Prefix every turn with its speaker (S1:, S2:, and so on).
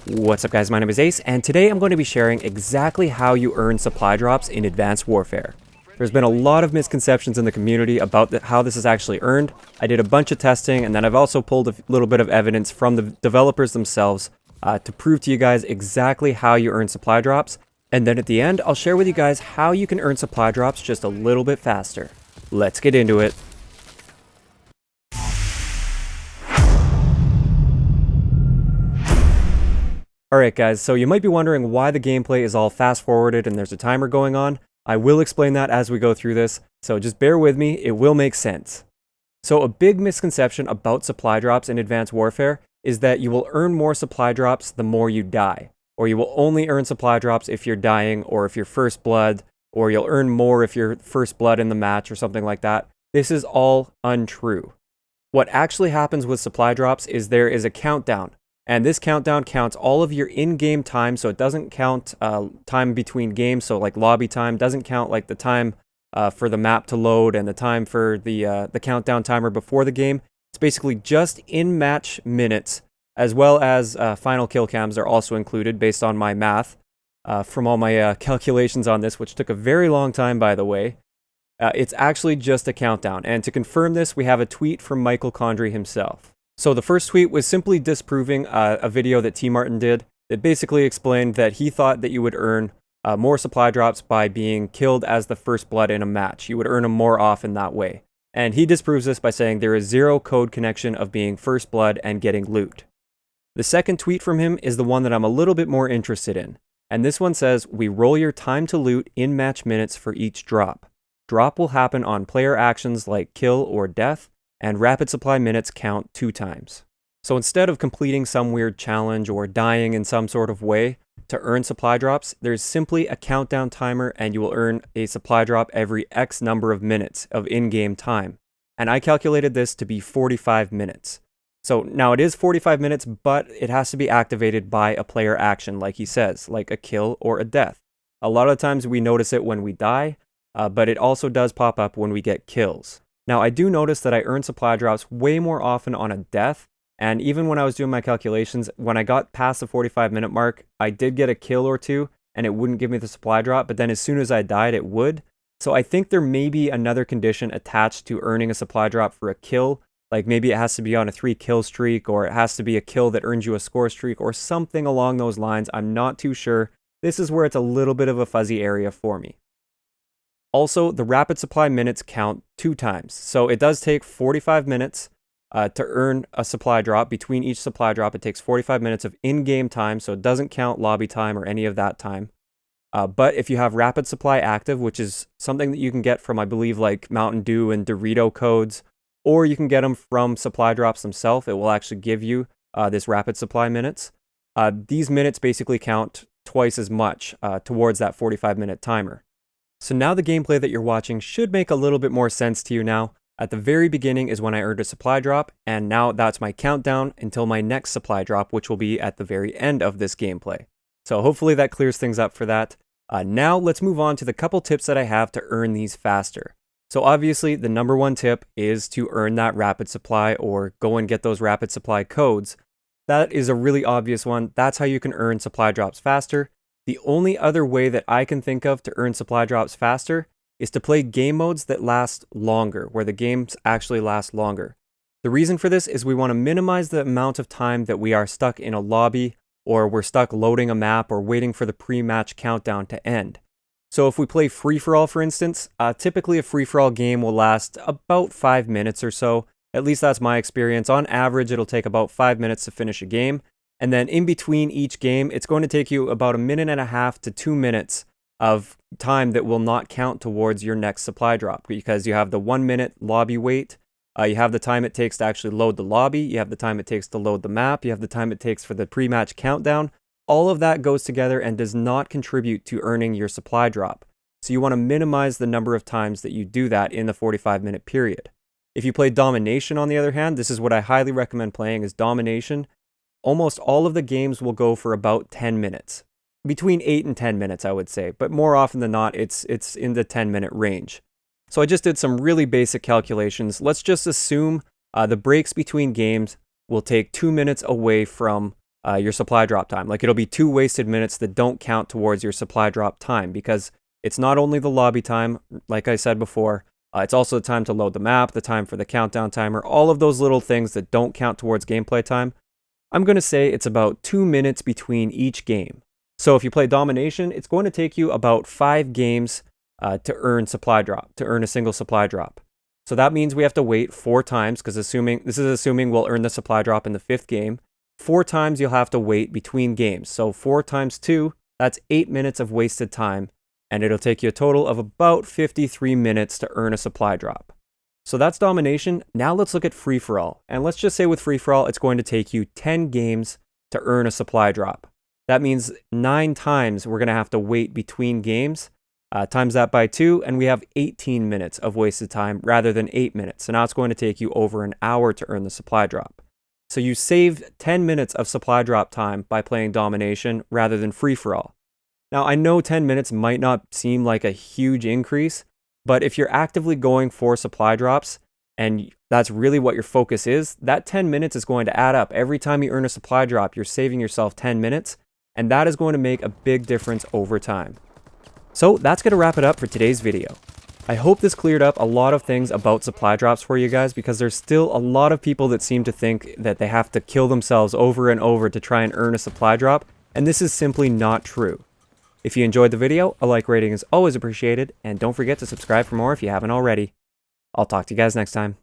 S1: What's up guys, my name is Ace, and today I'm going to be sharing exactly how you earn supply drops in Advanced Warfare. There's been a lot of misconceptions in the community about how this is actually earned. I did a bunch of testing, and then I've also pulled a little bit of evidence from the developers themselves to prove to you guys exactly how you earn supply drops. And then at the end, I'll share with you guys how you can earn supply drops just a little bit faster. Let's get into it. Alright guys, so you might be wondering why the gameplay is all fast forwarded and there's a timer going on. I will explain that as we go through this, so just bear with me, it will make sense. So a big misconception about supply drops in Advanced Warfare is that you will earn more supply drops the more you die. Or you will only earn supply drops if you're dying or if you're first blood, or you'll earn more if you're first blood in the match or something like that. This is all untrue. What actually happens with supply drops is there is a countdown. And this countdown counts all of your in-game time, so it doesn't count time between games, so like lobby time, doesn't count like the time for the map to load and the time for the countdown timer before the game. It's basically just in-match minutes, as well as final kill cams are also included based on my math from all my calculations on this, which took a very long time, by the way. It's actually just a countdown, and to confirm this, we have a tweet from Michael Condrey himself. So the first tweet was simply disproving a video that T. Martin did that basically explained that he thought that you would earn more supply drops by being killed as the first blood in a match. You would earn them more often that way. And he disproves this by saying there is zero code connection of being first blood and getting loot. The second tweet from him is the one that I'm a little bit more interested in. And this one says, we roll your time to loot in match minutes for each drop. Drop will happen on player actions like kill or death, and rapid supply minutes count 2 times. So instead of completing some weird challenge or dying in some sort of way to earn supply drops, there's simply a countdown timer and you will earn a supply drop every X number of minutes of in-game time. And I calculated this to be 45 minutes. So now it is 45 minutes, but it has to be activated by a player action, like he says, like a kill or a death. A lot of times we notice it when we die, but it also does pop up when we get kills. Now, I do notice that I earn supply drops way more often on a death, and even when I was doing my calculations, when I got past the 45-minute mark, I did get a kill or two, and it wouldn't give me the supply drop, but then as soon as I died, it would. So I think there may be another condition attached to earning a supply drop for a kill, like maybe it has to be on a 3-kill streak, or it has to be a kill that earns you a score streak, or something along those lines. I'm not too sure. This is where it's a little bit of a fuzzy area for me. Also, the rapid supply minutes count 2 times. So it does take 45 minutes to earn a supply drop. Between each supply drop, it takes 45 minutes of in-game time, so it doesn't count lobby time or any of that time. But if you have rapid supply active, which is something that you can get from, I believe, like Mountain Dew and Dorito codes, or you can get them from supply drops themselves, it will actually give you this rapid supply minutes. These minutes basically count twice as much towards that 45-minute timer. So now the gameplay that you're watching should make a little bit more sense to you now. At the very beginning is when I earned a supply drop, and now that's my countdown until my next supply drop, which will be at the very end of this gameplay. So hopefully that clears things up for that. Now let's move on to the couple tips that I have to earn these faster. So obviously the number one tip is to earn that rapid supply or go and get those rapid supply codes. That is a really obvious one. That's how you can earn supply drops faster. The only other way that I can think of to earn supply drops faster is to play game modes that last longer, where the games actually last longer. The reason for this is we want to minimize the amount of time that we are stuck in a lobby, or we're stuck loading a map, or waiting for the pre-match countdown to end. So if we play free-for-all, for instance, typically a free-for-all game will last about 5 minutes or so. At least that's my experience. On average, it'll take about 5 minutes to finish a game. And then in between each game, it's going to take you about 1.5 to 2 minutes of time that will not count towards your next supply drop, because you have the 1-minute lobby wait, you have the time it takes to actually load the lobby, you have the time it takes to load the map, you have the time it takes for the pre-match countdown. All of that goes together and does not contribute to earning your supply drop. So you want to minimize the number of times that you do that in the 45-minute period. If you play Domination, on the other hand, this is what I highly recommend playing, is Domination. Almost all of the games will go for about 10 minutes. Between 8 and 10 minutes, I would say. But more often than not, it's in the 10-minute range. So I just did some really basic calculations. Let's just assume the breaks between games will take 2 minutes away from your supply drop time. Like it'll be 2 wasted minutes that don't count towards your supply drop time, because it's not only the lobby time, like I said before, it's also the time to load the map, the time for the countdown timer, all of those little things that don't count towards gameplay time. I'm going to say it's about 2 minutes between each game. So if you play Domination, it's going to take you about 5 games to earn a single supply drop. So that means we have to wait 4 times, because this is assuming we'll earn the supply drop in the 5th game. 4 times you'll have to wait between games. So 4 times 2, that's 8 minutes of wasted time, and it'll take you a total of about 53 minutes to earn a supply drop. So that's Domination. Now let's look at Free-for-all. And let's just say with Free-for-all, it's going to take you 10 games to earn a supply drop. That means 9 times we're going to have to wait between games. Times that by 2, and we have 18 minutes of wasted time rather than 8 minutes. So now it's going to take you over an hour to earn the supply drop. So you saved 10 minutes of supply drop time by playing Domination rather than Free-for-all. Now, I know 10 minutes might not seem like a huge increase, but if you're actively going for supply drops, and that's really what your focus is, that 10 minutes is going to add up. Every time you earn a supply drop, you're saving yourself 10 minutes, and that is going to make a big difference over time. So that's going to wrap it up for today's video. I hope this cleared up a lot of things about supply drops for you guys, because there's still a lot of people that seem to think that they have to kill themselves over and over to try and earn a supply drop, and this is simply not true. If you enjoyed the video, a like rating is always appreciated, and don't forget to subscribe for more if you haven't already. I'll talk to you guys next time.